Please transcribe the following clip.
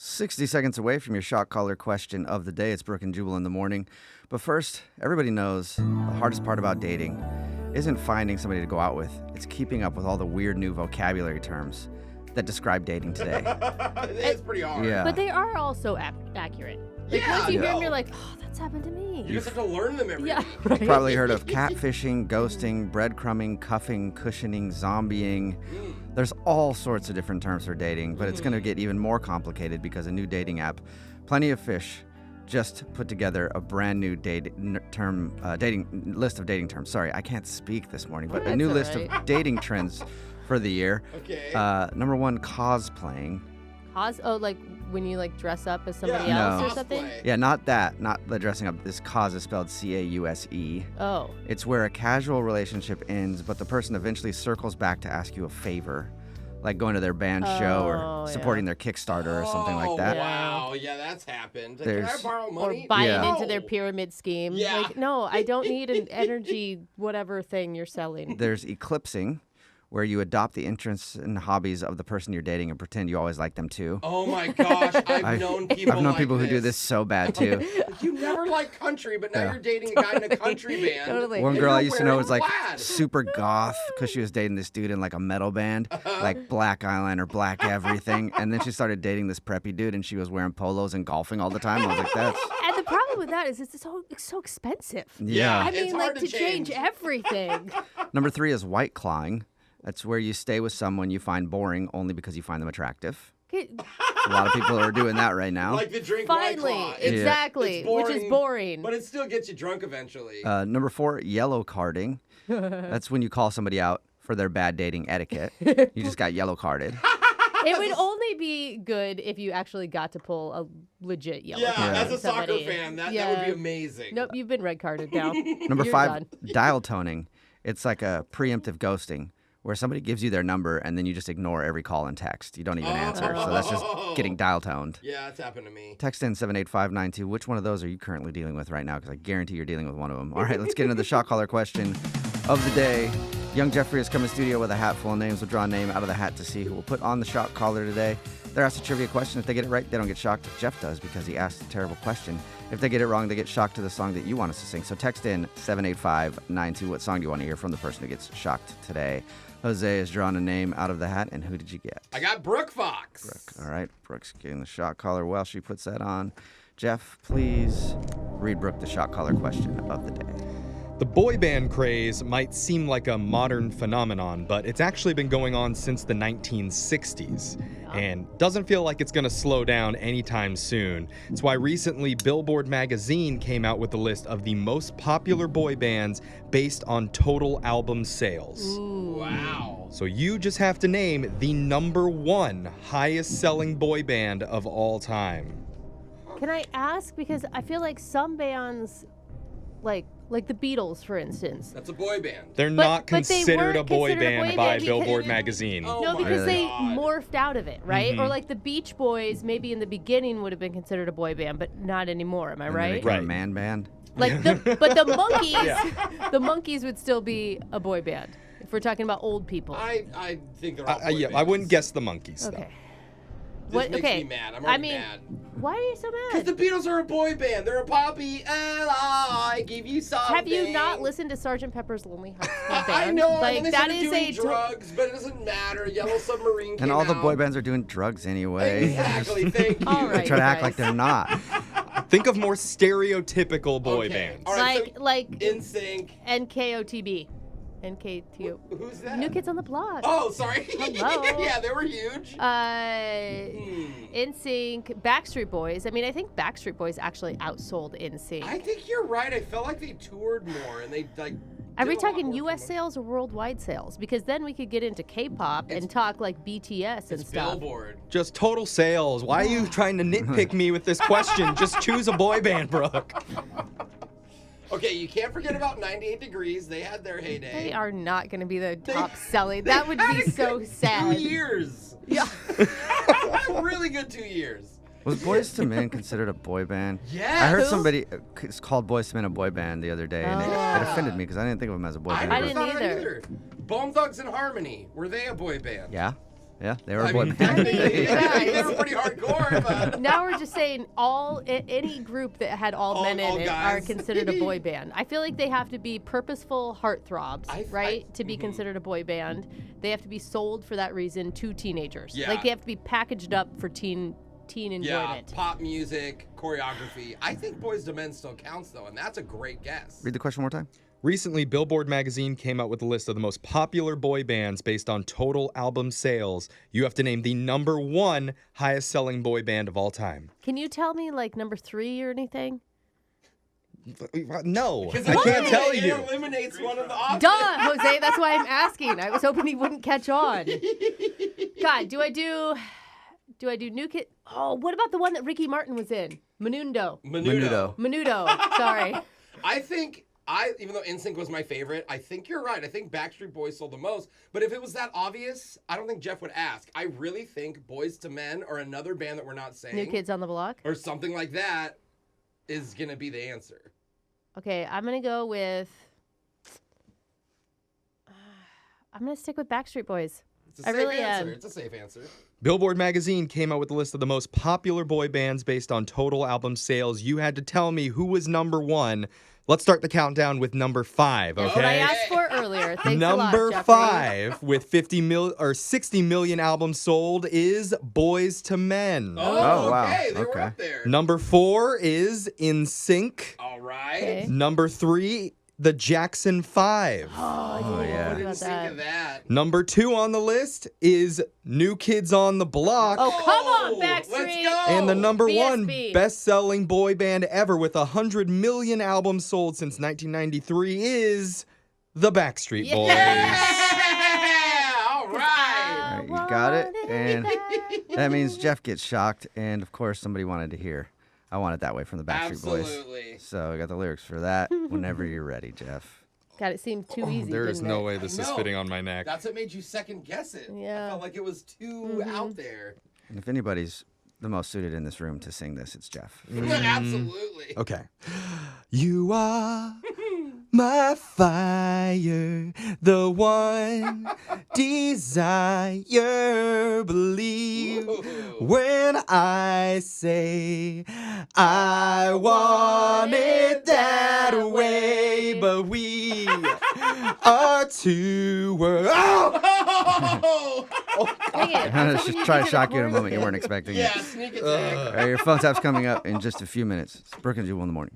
60 seconds away from your shot caller question of the day. It's Brooke and Jubal in the morning. But first, everybody knows the hardest part about dating isn't finding somebody to go out with. It's keeping up with all the weird new vocabulary terms that describe dating today. It's pretty hard. Yeah. But they are also accurate. Like, Yeah, once you hear no. them, you're like, oh, that's happened to me. You just have to learn them every Yeah, week. right. Probably heard of catfishing, ghosting, breadcrumbing, cuffing, cushioning, zombieing. There's all sorts of different terms for dating, but it's going to get even more complicated because a new dating app, Plenty of Fish, just put together a brand new dating list of dating terms. Sorry, I can't speak this morning, but a That's new all list right. of dating trends for the year. Okay. Number one, cosplaying. Like when you like dress up as somebody Yeah, else No. or something? cosplay. Yeah, not that. Not the dressing up. This cause is spelled C-A-U-S-E. Oh. It's where a casual relationship ends, but the person eventually circles back to ask you a favor, like going to their band show Oh, or supporting their Kickstarter or something like that. Oh, wow. Yeah, that's happened. Like, can I There's- borrow Or money? buying Yeah. into their pyramid scheme. Yeah. Like, no, I don't need an energy whatever thing you're selling. There's eclipsing, where you adopt the interests and hobbies of the person you're dating and pretend you always like them too. Oh my gosh, I've known people I've known like people who do this. this so bad too. You never liked country, but now Yeah. you're dating a guy in a country band. Totally. One and girl I you're used to know wearing was like plaid. super goth because she was dating this dude in like a metal band, like black eyeliner, black everything. And then she started dating this preppy dude and she was wearing polos and golfing all the time. I was like, that's, And the problem with that is it's so expensive. yeah. I It's mean, hard like to to change change. everything. Number three is white clawing. That's where you stay with someone you find boring only because you find them attractive. Okay, A lot of people are doing that right now. Like the drink White finally, Claw. exactly, It's which is boring. But it still gets you drunk eventually. Number four, yellow carding. That's when you call somebody out for their bad dating etiquette. You just got yellow carded. It would only be good if you actually got to pull a legit yellow yeah, card. as a on soccer somebody. fan, that would Yeah. be amazing. Nope, you've been red carded now. Number You're five, done. dial toning. It's like a preemptive ghosting where somebody gives you their number and then you just ignore every call and text. You don't even answer. So that's just getting dial toned. Yeah, it's happened to me. Text in 78592. Which one of those are you currently dealing with right now? Because I guarantee you're dealing with one of them. All right, let's get into the shot caller question of the day. Young Jeffrey has come in studio with a hat full of names. We'll draw a name out of the hat to see who will put on the shot caller today. They're asked a trivia question. If they get it right, they don't get shocked. Jeff does because he asked a terrible question. If they get it wrong, they get shocked to the song that you want us to sing. So text in 78592. What song do you want to hear from the person who gets shocked today? Jose has drawn a name out of the hat, and who did you get? I got Brooke Fox. Brooke. All right, Brooke's getting the shot caller while she puts that on. Jeff, please read Brooke the shot caller question of the day. The boy band craze might seem like a modern phenomenon, but it's actually been going on since the 1960s and doesn't feel like it's going to slow down anytime soon. It's why recently Billboard Magazine came out with a list of the most popular boy bands based on total album sales. Wow. So you just have to name the number one highest selling boy band of all time. Can I ask, because I feel like some bands, like the Beatles, for instance. That's a boy band. They're But- not but they considered weren't a boy considered a band boy by band because- Billboard Magazine. Oh No, my because they God. morphed out of it, right? Mhm. Or like the Beach Boys, maybe in the beginning would have been considered a boy band, but not anymore. Am I And then they right? became a Right. man band. Like, but the Monkees, the Monkees would still be a boy band if we're talking about old people. I think they're all boy Yeah, I bands. wouldn't guess the Monkeys, though. Okay. This makes okay. me mad. I'm I already mean, mad. why are you so Because mad? the Beatles are a boy band. They're a poppy, and I give you something. Have you not listened to Sgt. Pepper's Lonely Hearts Club Band? I know. Like and they that started is doing a drugs, but it doesn't matter. Yellow Submarine came And all the boy out. bands are doing drugs anyway. Exactly. Thank you. All They right. try to act guys. like they're not. Think of more stereotypical boy Okay. bands. All right, like In Sync. NKOTB. NKTO. Who's that? New Kids on the Block. Oh, sorry. Hello. Yeah, they were huge. NSYNC, Backstreet Boys. I mean, I think Backstreet Boys actually outsold NSYNC. I think you're right. I felt like they toured more, and they like. Are we did a lot talking more U.S. promotion. sales or worldwide sales? Because then we could get into K-pop and talk like BTS and It's stuff. Billboard. Just total sales. Why are you trying to nitpick me with this question? Just choose a boy band, Brooke. Okay, you can't forget about 98 Degrees. They had their heyday. They are not going to be the top selling. That would be so 2 sad. years. Yeah. Really good 2 years. Was Boyz II Men considered a boy band? Yeah. I heard Who? somebody called Boyz II Men a boy band the other day, and it Oh. offended me because I didn't think of them as a boy band. I never didn't thought of that either. Bone Thugs and Harmony. Were they a boy band? Yeah. Yeah, they were a I boy mean, band. they were pretty hardcore, but Now we're just saying any group that had all men all in it guys. are considered a boy band. I feel like they have to be purposeful heartthrobs, right? To be considered a boy band. They have to be sold for that reason to teenagers. Yeah. Like they have to be packaged up for teen enjoyment. pop music, choreography. I think Boys to Men still counts though, and that's a great guess. Read the question one more time. Recently, Billboard Magazine came out with a list of the most popular boy bands based on total album sales. You have to name the number 1 highest selling boy band of all time. Can you tell me like number 3 or anything? No, Because I can't tell it you. eliminates one of the options. Duh, Jose. That's why I'm asking. I was hoping he wouldn't catch on. God, do I do New Kid? Oh, what about the one that Ricky Martin was in? Menudo. Sorry. I think even though NSYNC was my favorite, I think you're right. I think Backstreet Boys sold the most. But if it was that obvious, I don't think Jeff would ask. I really think Boys to Men or another band that we're not saying, New Kids on the Block. or something like that, is gonna be the answer. Okay, I'm gonna go with. I'm gonna stick with Backstreet Boys. It's a I safe really answer. am. It's a safe answer. Billboard Magazine came out with a list of the most popular boy bands based on total album sales. You had to tell me who was number 1. Let's start the countdown with number 5, That's what I okay? asked for earlier. Thanks Number a lot, 5 with 60 million albums sold is Boys to Men. Oh, wow. Okay, they were Okay. up there. Number 4 is NSYNC. All right. Okay. Number 3, the Jackson 5. Oh, yeah. I didn't about think of that. Number 2 on the list is New Kids on the Block. Oh, come on, Oh, Backstreet. Let's go. And the number 1 BSB. best-selling boy band ever with 100 million albums sold since 1993 is the Backstreet Boys. Yeah! All right. All right, you got it. And that means Jeff gets shocked. And of course, somebody wanted to hear I Want It That Way from the Backstreet Boys. Absolutely. So I got the lyrics for that whenever you're ready, Jeff. God, it seemed too easy. There is didn't no it? way this is know. fitting on my neck. That's what made you second guess it. Yeah. I felt like it was too out there. And if anybody's the most suited in this room to sing this, it's Jeff. Absolutely. Okay. You are my fire, the one desire. Believe when I say I want it that way, but we are two worlds. Oh! Dang it. I was Let's hoping just you'd try get to to the shock you in a chorus moment you again. weren't expecting Yeah, it. sneak attack. All right, your phone tap's coming up in just a few minutes. It's Brooke and Jewel in the morning.